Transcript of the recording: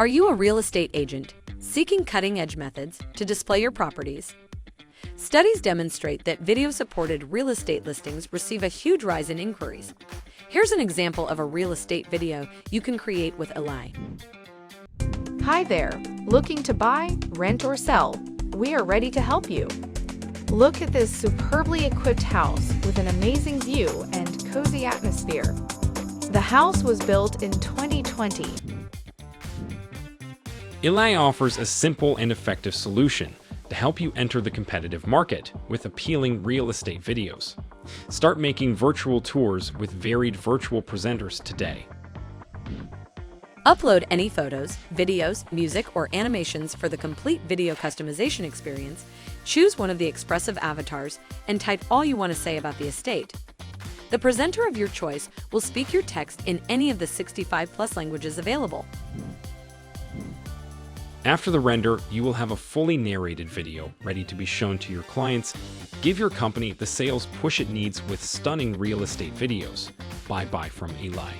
Are you a real estate agent seeking cutting-edge methods to display your properties? Studies demonstrate that video-supported real estate listings receive a huge rise in inquiries. Here's an example of a real estate video you can create with Elai. Hi there, looking to buy, rent, or sell? We are ready to help you. Look at this superbly equipped house with an amazing view and cozy atmosphere. The house was built in 2020. Elai offers a simple and effective solution to help you enter the competitive market with appealing real estate videos. Start making virtual tours with varied virtual presenters today. Upload any photos, videos, music, or animations for the complete video customization experience. Choose one of the expressive avatars and type all you want to say about the estate. The presenter of your choice will speak your text in any of the 65+ languages available. After the render, you will have a fully narrated video ready to be shown to your clients. Give your company the sales push it needs with stunning real estate videos. Bye-bye from Elai.